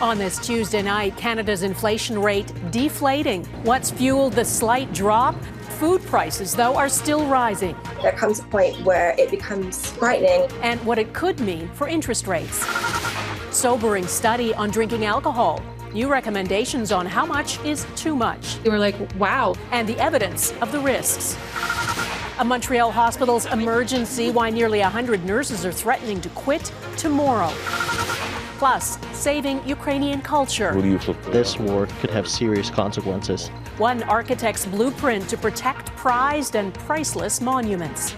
On this Tuesday night, Canada's inflation rate deflating. What's fueled the slight drop? Food prices, though, are still rising. There comes a point where it becomes frightening. And what it could mean for interest rates. Sobering study on drinking alcohol. New recommendations on how much is too much. They were like, wow. And the evidence of the risks. A Montreal hospital's emergency, why nearly 100 nurses are threatening to quit tomorrow. Plus, saving Ukrainian culture. This war could have serious consequences. One architect's blueprint to protect prized and priceless monuments.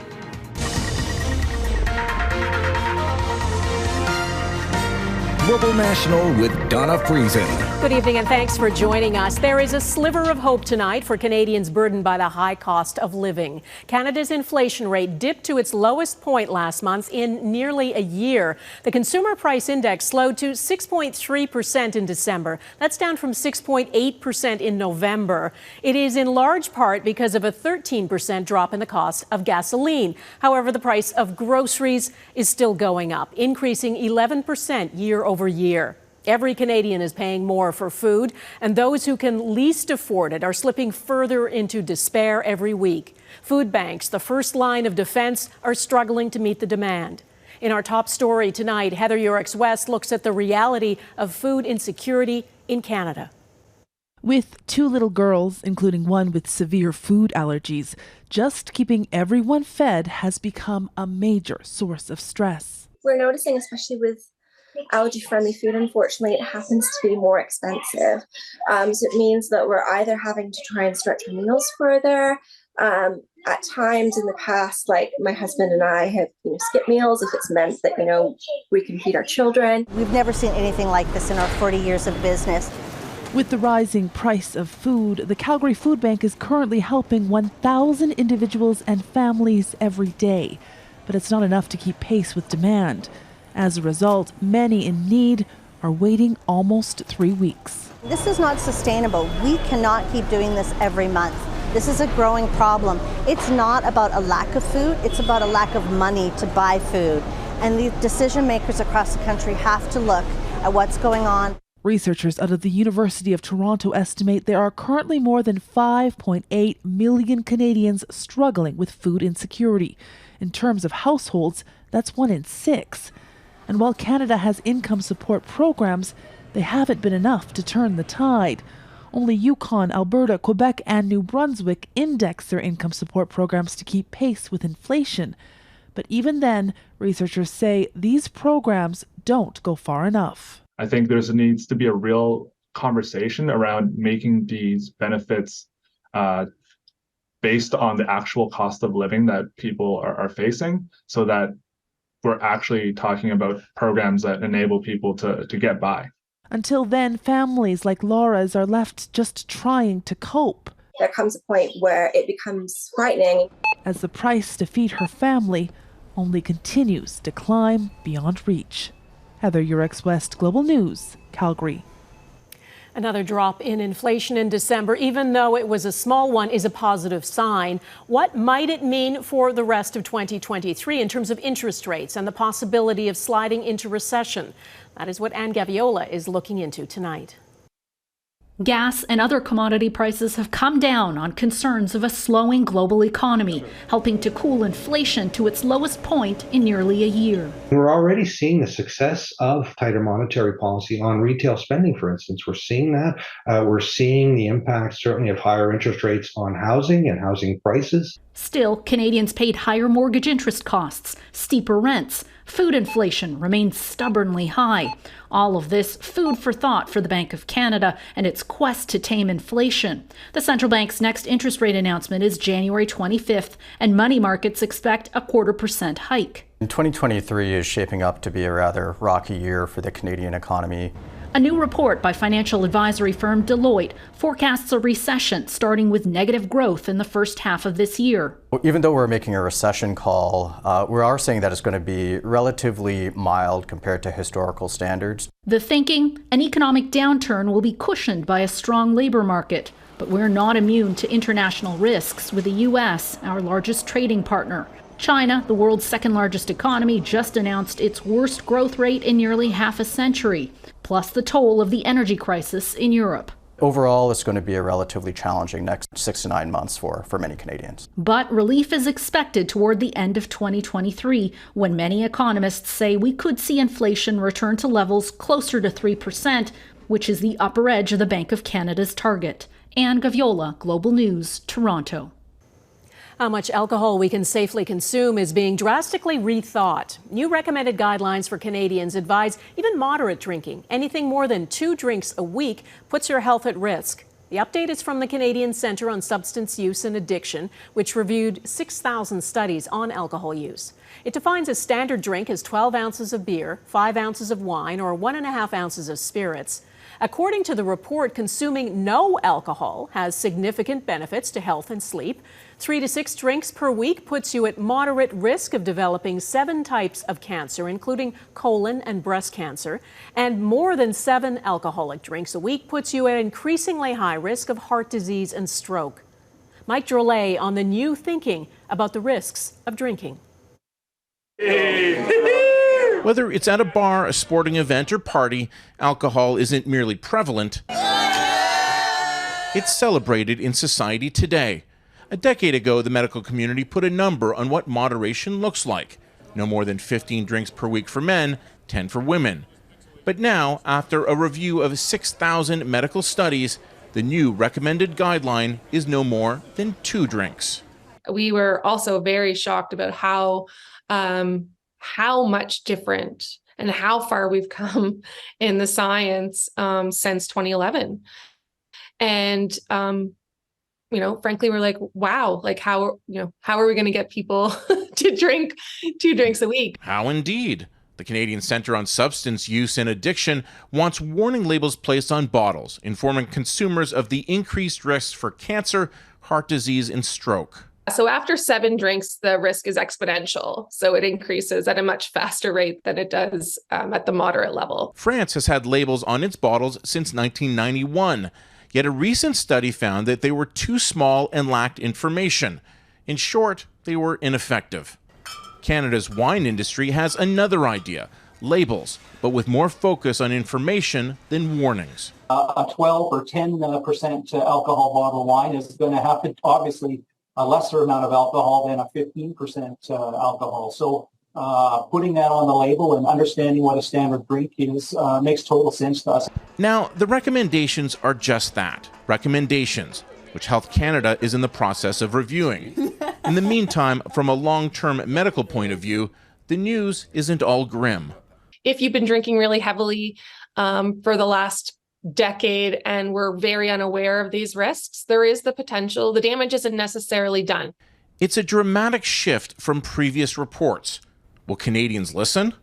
Global National with Donna Friesen. Good evening and thanks for joining us. There is a sliver of hope tonight for Canadians burdened by the high cost of living. Canada's inflation rate dipped to its lowest point last month in nearly a year. The Consumer Price Index slowed to 6.3% in December. That's down from 6.8% in November. It is in large part because of a 13% drop in the cost of gasoline. However, the price of groceries is still going up, increasing 11% year over year. Every Canadian is paying more for food, and those who can least afford it are slipping further into despair every week. Food banks, the first line of defense, are struggling to meet the demand. In our top story tonight, Heather Yourex-West looks at the reality of food insecurity in Canada. With two little girls, including one with severe food allergies, just keeping everyone fed has become a major source of stress. We're noticing, especially with allergy-friendly food, unfortunately, it happens to be more expensive. So it means that we're either having to try and stretch our meals further. At times in the past, like my husband and I have skipped meals if it's meant that, we can feed our children. We've never seen anything like this in our 40 years of business. With the rising price of food, the Calgary Food Bank is currently helping 1,000 individuals and families every day. But it's not enough to keep pace with demand. As a result, many in need are waiting almost 3 weeks. This is not sustainable. We cannot keep doing this every month. This is a growing problem. It's not about a lack of food, it's about a lack of money to buy food. And the decision makers across the country have to look at what's going on. Researchers out of the University of Toronto estimate there are currently more than 5.8 million Canadians struggling with food insecurity. In terms of households, that's 1 in 6. And while Canada has income support programs, they haven't been enough to turn the tide. Only Yukon, Alberta, Quebec, and New Brunswick index their income support programs to keep pace with inflation. But even then, researchers say these programs don't go far enough. I think needs to be a real conversation around making these benefits based on the actual cost of living that people are facing, so that we're actually talking about programs that enable people to get by. Until then, families like Laura's are left just trying to cope. There comes a point where it becomes frightening. As the price to feed her family only continues to climb beyond reach. Heather Yourex-West, Global News, Calgary. Another drop in inflation in December, even though it was a small one, is a positive sign. What might it mean for the rest of 2023 in terms of interest rates and the possibility of sliding into recession? That is what Anne Gaviola is looking into tonight. Gas and other commodity prices have come down on concerns of a slowing global economy, helping to cool inflation to its lowest point in nearly a year. We're already seeing the success of tighter monetary policy on retail spending, for instance. We're seeing that. We're seeing the impact, certainly, of higher interest rates on housing and housing prices. Still, Canadians paid higher mortgage interest costs, steeper rents. Food inflation remains stubbornly high. All of this food for thought for the Bank of Canada and its quest to tame inflation. The central bank's next interest rate announcement is January 25th, and money markets expect a 0.25% hike. 2023 is shaping up to be a rather rocky year for the Canadian economy. A new report by financial advisory firm Deloitte forecasts a recession starting with negative growth in the first half of this year. Even though we're making a recession call, we are saying that it's going to be relatively mild compared to historical standards. The thinking, an economic downturn will be cushioned by a strong labor market. But we're not immune to international risks with the U.S., our largest trading partner. China, the world's second largest economy, just announced its worst growth rate in nearly half a century, plus the toll of the energy crisis in Europe. Overall, it's going to be a relatively challenging next 6 to 9 months for many Canadians. But relief is expected toward the end of 2023, when many economists say we could see inflation return to levels closer to 3%, which is the upper edge of the Bank of Canada's target. Anne Gaviola, Global News, Toronto. How much alcohol we can safely consume is being drastically rethought. New recommended guidelines for Canadians advise even moderate drinking. Anything more than 2 drinks a week puts your health at risk. The update is from the Canadian Centre on Substance Use and Addiction, which reviewed 6,000 studies on alcohol use. It defines a standard drink as 12 ounces of beer, 5 ounces of wine, or 1.5 ounces of spirits. According to the report, consuming no alcohol has significant benefits to health and sleep. 3 to 6 drinks per week puts you at moderate risk of developing 7 types of cancer, including colon and breast cancer. And more than 7 alcoholic drinks a week puts you at increasingly high risk of heart disease and stroke. Mike Drolet on the new thinking about the risks of drinking. Whether it's at a bar, a sporting event, or party, alcohol isn't merely prevalent. It's celebrated in society today. A decade ago, the medical community put a number on what moderation looks like. No more than 15 drinks per week for men, 10 for women. But now, after a review of 6,000 medical studies, the new recommended guideline is no more than 2 drinks. We were also very shocked about how much different and how far we've come in the science since 2011. And, frankly, we're like, wow, like how are we going to get people to drink 2 drinks a week? How indeed? The Canadian Centre on Substance Use and Addiction wants warning labels placed on bottles, informing consumers of the increased risks for cancer, heart disease, and stroke. So after 7 drinks, the risk is exponential. So it increases at a much faster rate than it does at the moderate level. France has had labels on its bottles since 1991. Yet a recent study found that they were too small and lacked information. In short, they were ineffective. Canada's wine industry has another idea, labels, but with more focus on information than warnings. A 12 or 10% alcohol bottle of wine is going to have to, obviously, a lesser amount of alcohol than a 15% alcohol. So putting that on the label and understanding what a standard drink is makes total sense to us. Now, the recommendations are just that, recommendations, which Health Canada is in the process of reviewing. In the meantime, from a long-term medical point of view, the news isn't all grim. If you've been drinking really heavily for the last decade and we're very unaware of these risks, there is the potential, the damage isn't necessarily done. It's a dramatic shift from previous reports. Will Canadians listen?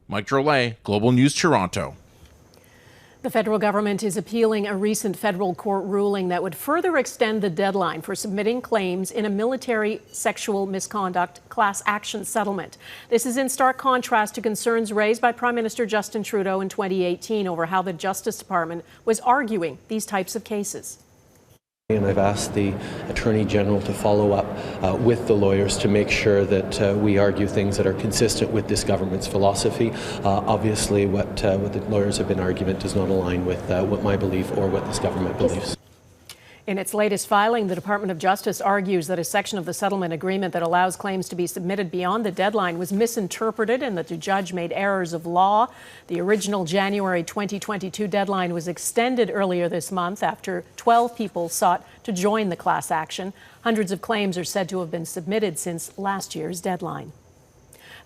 Mike Drolet, Global News, Toronto. The federal government is appealing a recent federal court ruling that would further extend the deadline for submitting claims in a military sexual misconduct class action settlement. This is in stark contrast to concerns raised by Prime Minister Justin Trudeau in 2018 over how the Justice Department was arguing these types of cases. And I've asked the Attorney General to follow up with the lawyers to make sure that we argue things that are consistent with this government's philosophy. Obviously, what the lawyers have been arguing does not align with what my belief or what this government believes. In its latest filing, the Department of Justice argues that a section of the settlement agreement that allows claims to be submitted beyond the deadline was misinterpreted and that the judge made errors of law. The original January 2022 deadline was extended earlier this month after 12 people sought to join the class action. Hundreds of claims are said to have been submitted since last year's deadline.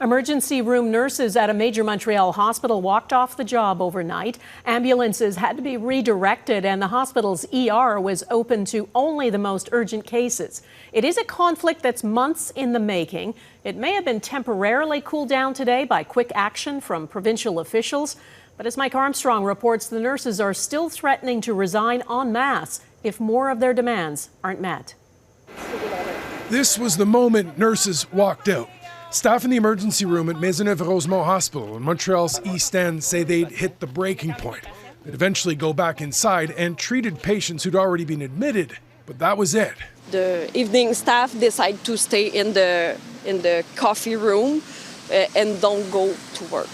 Emergency room nurses at a major Montreal hospital walked off the job overnight. Ambulances had to be redirected and the hospital's ER was open to only the most urgent cases. It is a conflict that's months in the making. It may have been temporarily cooled down today by quick action from provincial officials. But as Mike Armstrong reports, the nurses are still threatening to resign en masse if more of their demands aren't met. This was the moment nurses walked out. Staff in the emergency room at Maisonneuve-Rosemont Hospital in Montreal's East End say they'd hit the breaking point. They'd eventually go back inside and treated patients who'd already been admitted, but that was it. the evening staff decide to stay in the coffee room and don't go to work.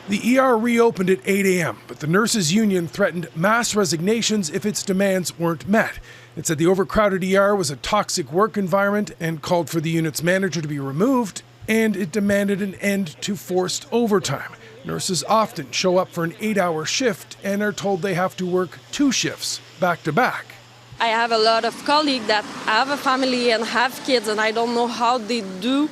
The ER reopened at 8 a.m., but the nurses' union threatened mass resignations if its demands weren't met. It said the overcrowded ER was a toxic work environment and called for the unit's manager to be removed, and it demanded an end to forced overtime. Nurses often show up for an 8-hour shift and are told they have to work 2 shifts back to back. I have a lot of colleagues that have a family and have kids, and I don't know how they do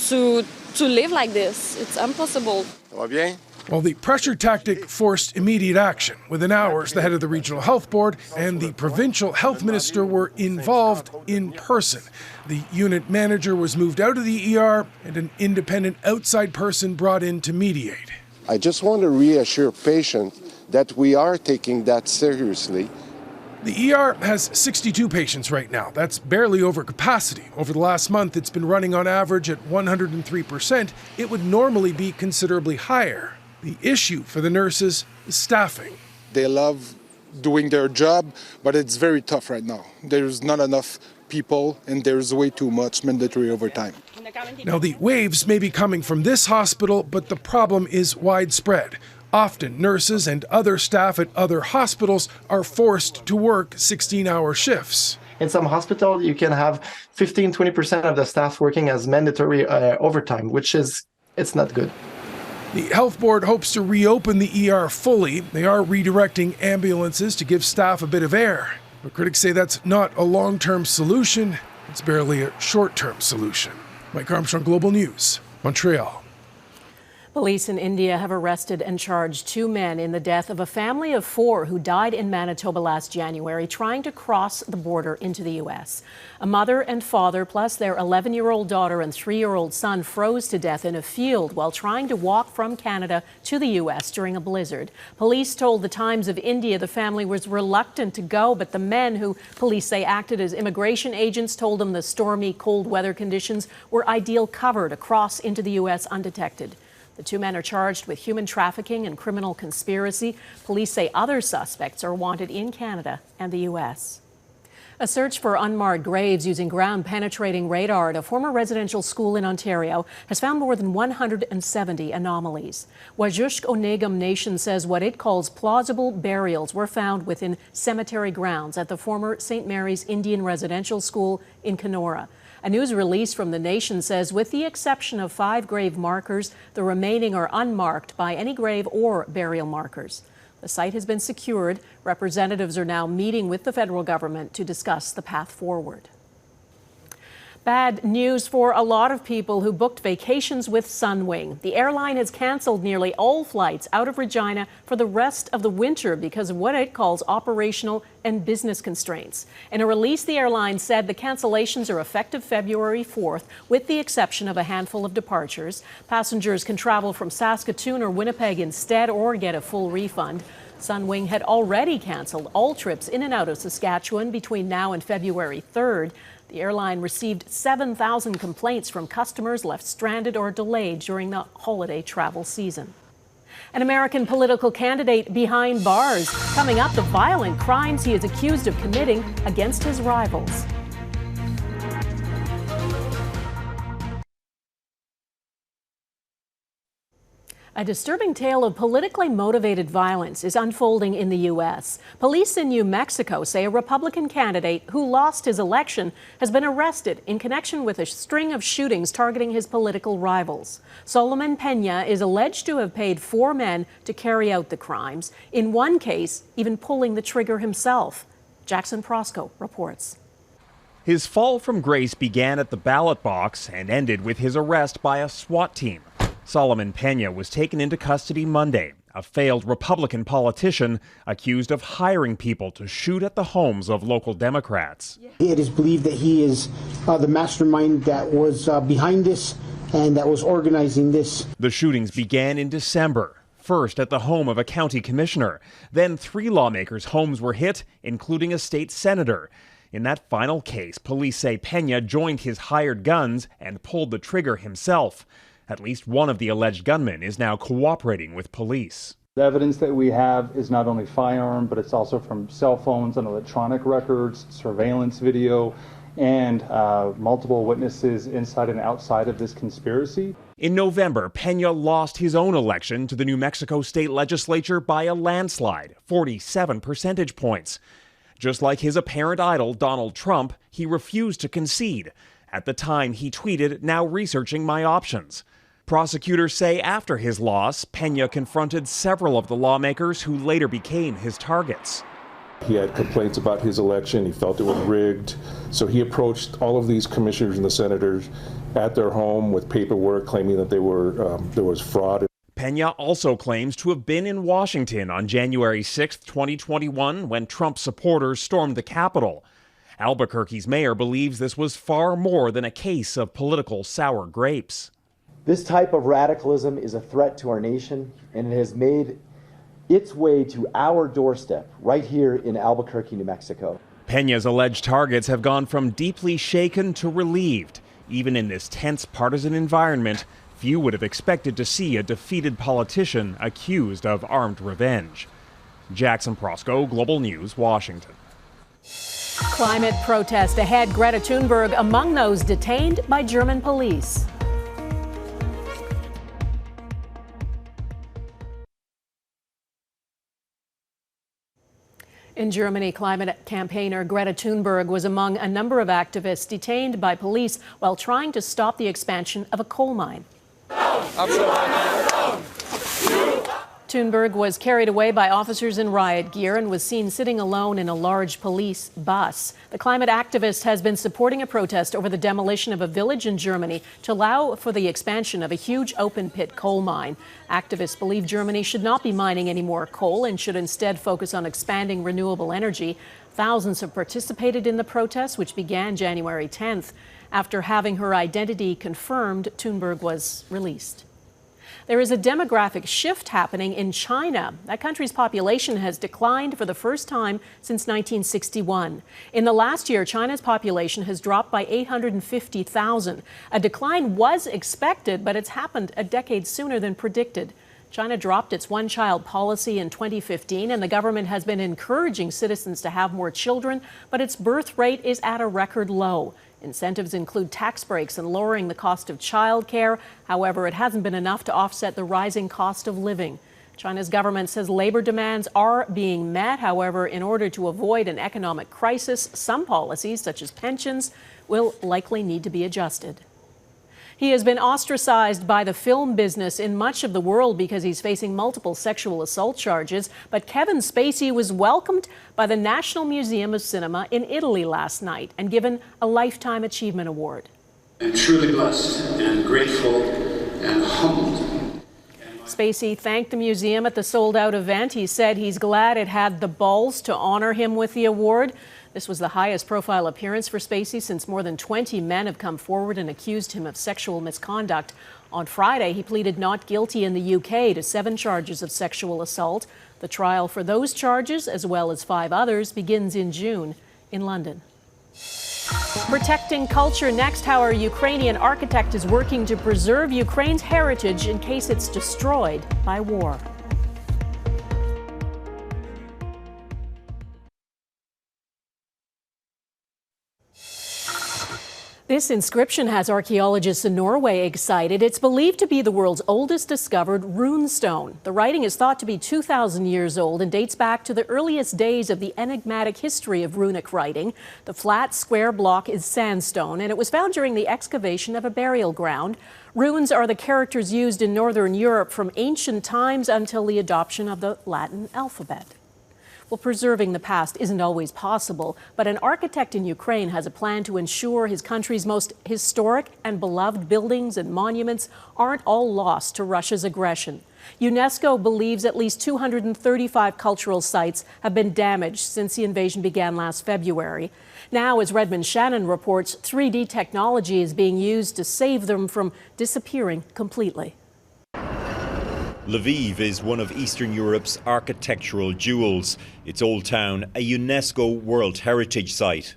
to live like this. It's impossible. Well, the pressure tactic forced immediate action. Within hours, the head of the regional health board and the provincial health minister were involved in person. The unit manager was moved out of the ER and an independent outside person brought in to mediate. I just want to reassure patients that we are taking that seriously. The ER has 62 patients right now. That's barely over capacity. Over the last month, it's been running on average at 103%. It would normally be considerably higher. The issue for the nurses is staffing. They love doing their job, but it's very tough right now. There's not enough people and there's way too much mandatory overtime. Now, the waves may be coming from this hospital, but the problem is widespread. Often, nurses and other staff at other hospitals are forced to work 16-hour shifts. In some hospitals, you can have 15-20% of the staff working as mandatory overtime, it's not good. The health board hopes to reopen the ER fully. They are redirecting ambulances to give staff a bit of air. But critics say that's not a long-term solution. It's barely a short-term solution. Mike Armstrong, Global News, Montreal. Police in India have arrested and charged 2 men in the death of a family of 4 who died in Manitoba last January trying to cross the border into the U.S. A mother and father, plus their 11-year-old daughter and 3-year-old son, froze to death in a field while trying to walk from Canada to the U.S. during a blizzard. Police told the Times of India the family was reluctant to go, but the men, who police say acted as immigration agents, told them the stormy, cold weather conditions were ideal cover to cross into the U.S. undetected. The 2 men are charged with human trafficking and criminal conspiracy. Police say other suspects are wanted in Canada and the U.S. A search for unmarked graves using ground-penetrating radar at a former residential school in Ontario has found more than 170 anomalies. Wajashk Onegam Nation says what it calls plausible burials were found within cemetery grounds at the former St. Mary's Indian Residential School in Kenora. A news release from the nation says with the exception of 5 grave markers, the remaining are unmarked by any grave or burial markers. The site has been secured. Representatives are now meeting with the federal government to discuss the path forward. Bad news for a lot of people who booked vacations with Sunwing. The airline has canceled nearly all flights out of Regina for the rest of the winter because of what it calls operational and business constraints. In a release, the airline said the cancellations are effective February 4th, with the exception of a handful of departures. Passengers can travel from Saskatoon or Winnipeg instead or get a full refund. Sunwing had already canceled all trips in and out of Saskatchewan between now and February 3rd. The airline received 7,000 complaints from customers left stranded or delayed during the holiday travel season. An American political candidate behind bars. Coming up, the violent crimes he is accused of committing against his rivals. A disturbing tale of politically motivated violence is unfolding in the U.S. Police in New Mexico say a Republican candidate who lost his election has been arrested in connection with a string of shootings targeting his political rivals. Solomon Pena is alleged to have paid 4 men to carry out the crimes, in one case even pulling the trigger himself. Jackson Prosco reports. His fall from grace began at the ballot box and ended with his arrest by a SWAT team. Solomon Pena was taken into custody Monday, a failed Republican politician accused of hiring people to shoot at the homes of local Democrats. It is believed that he is the mastermind that was behind this and that was organizing this. The shootings began in December, first at the home of a county commissioner. Then 3 lawmakers' homes were hit, including a state senator. In that final case, police say Pena joined his hired guns and pulled the trigger himself. At least one of the alleged gunmen is now cooperating with police. The evidence that we have is not only firearm, but it's also from cell phones and electronic records, surveillance video, and multiple witnesses inside and outside of this conspiracy. In November, Pena lost his own election to the New Mexico state legislature by a landslide, 47 percentage points. Just like his apparent idol, Donald Trump, he refused to concede. At the time, he tweeted, "Now researching my options." Prosecutors say after his loss, Pena confronted several of the lawmakers who later became his targets. He had complaints about his election. He felt it was rigged. So he approached all of these commissioners and the senators at their home with paperwork claiming that there was fraud. Pena also claims to have been in Washington on January 6, 2021, when Trump supporters stormed the Capitol. Albuquerque's mayor believes this was far more than a case of political sour grapes. This type of radicalism is a threat to our nation, and it has made its way to our doorstep right here in Albuquerque, New Mexico. Pena's alleged targets have gone from deeply shaken to relieved. Even in this tense partisan environment, few would have expected to see a defeated politician accused of armed revenge. Jackson Prosco, Global News, Washington. Climate protest ahead. Greta Thunberg among those detained by German police. In Germany, climate campaigner Greta Thunberg was among a number of activists detained by police while trying to stop the expansion of a coal mine. Thunberg was carried away by officers in riot gear and was seen sitting alone in a large police bus. The climate activist has been supporting a protest over the demolition of a village in Germany to allow for the expansion of a huge open-pit coal mine. Activists believe Germany should not be mining any more coal and should instead focus on expanding renewable energy. Thousands have participated in the protests, which began January 10th. After having her identity confirmed, Thunberg was released. There is a demographic shift happening in China. That country's population has declined for the first time since 1961. In the last year, China's population has dropped by 850,000. A decline was expected, but it's happened a decade sooner than predicted. China dropped its one-child policy in 2015, and the government has been encouraging citizens to have more children, but its birth rate is at a record low. Incentives include tax breaks and lowering the cost of childcare. However, it hasn't been enough to offset the rising cost of living. China's government says labor demands are being met. However, in order to avoid an economic crisis, some policies, such as pensions, will likely need to be adjusted. He has been ostracized by the film business in much of the world because he's facing multiple sexual assault charges. But Kevin Spacey was welcomed by the National Museum of Cinema in Italy last night and given a Lifetime Achievement Award. I'm truly blessed and grateful and humbled. Spacey thanked the museum at the sold-out event. He said he's glad it had the balls to honor him with the award. This was the highest profile appearance for Spacey since more than 20 men have come forward and accused him of sexual misconduct. On Friday, he pleaded not guilty in the UK to 7 charges of sexual assault. The trial for those charges, as well as 5 others, begins in June in London. Protecting culture next, how our Ukrainian architect is working to preserve Ukraine's heritage in case it's destroyed by war. This inscription has archaeologists in Norway excited. It's believed to be the world's oldest discovered rune stone. The writing is thought to be 2,000 years old and dates back to the earliest days of the enigmatic history of runic writing. The flat, square block is sandstone, and it was found during the excavation of a burial ground. Runes are the characters used in Northern Europe from ancient times until the adoption of the Latin alphabet. Well, preserving the past isn't always possible, but an architect in Ukraine has a plan to ensure his country's most historic and beloved buildings and monuments aren't all lost to Russia's aggression. UNESCO believes at least 235 cultural sites have been damaged since the invasion began last February. Now, as Redmond Shannon reports, 3D technology is being used to save them from disappearing completely. Lviv is one of Eastern Europe's architectural jewels. Its old town, a UNESCO World Heritage Site.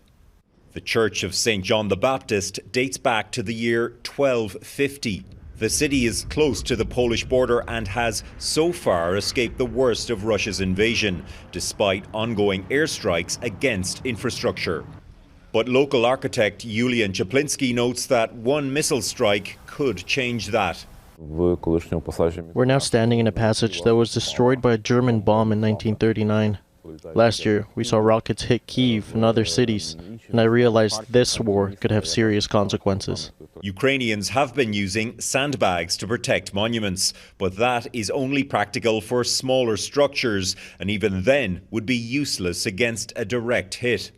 The Church of St. John the Baptist dates back to the year 1250. The city is close to the Polish border and has so far escaped the worst of Russia's invasion, despite ongoing airstrikes against infrastructure. But local architect Julian Czaplinski notes that one missile strike could change that. We're now standing in a passage that was destroyed by a German bomb in 1939. Last year, we saw rockets hit Kyiv and other cities, and I realized this war could have serious consequences. Ukrainians have been using sandbags to protect monuments, but that is only practical for smaller structures, and even then would be useless against a direct hit.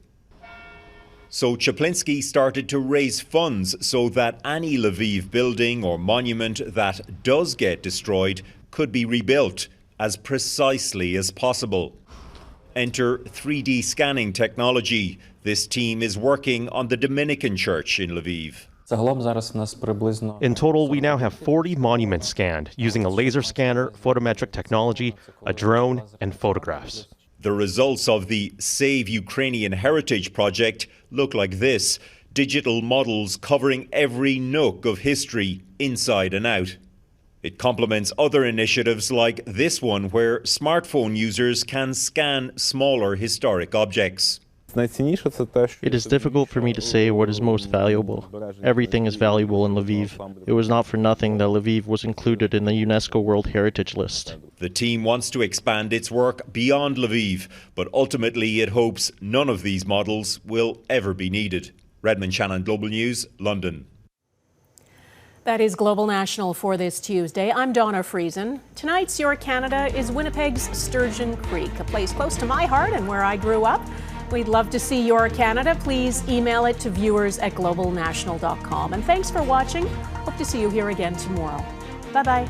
So Czaplinski started to raise funds so that any Lviv building or monument that does get destroyed could be rebuilt as precisely as possible. Enter 3D scanning technology. This team is working on the Dominican church in Lviv. In total, we now have 40 monuments scanned using a laser scanner, photometric technology, a drone, and photographs. The results of the Save Ukrainian Heritage project look like this: digital models covering every nook of history, inside and out. It complements other initiatives like this one, where smartphone users can scan smaller historic objects. It is difficult for me to say what is most valuable. Everything is valuable in Lviv. It was not for nothing that Lviv was included in the UNESCO World Heritage List. The team wants to expand its work beyond Lviv, but ultimately it hopes none of these models will ever be needed. Redmond Shannon, Global News, London. That is Global National for this Tuesday. I'm Donna Friesen. Tonight's Your Canada is Winnipeg's Sturgeon Creek, a place close to my heart and where I grew up. We'd love to see Your Canada. Please email it to viewers@globalnational.com. And thanks for watching. Hope to see you here again tomorrow. Bye-bye.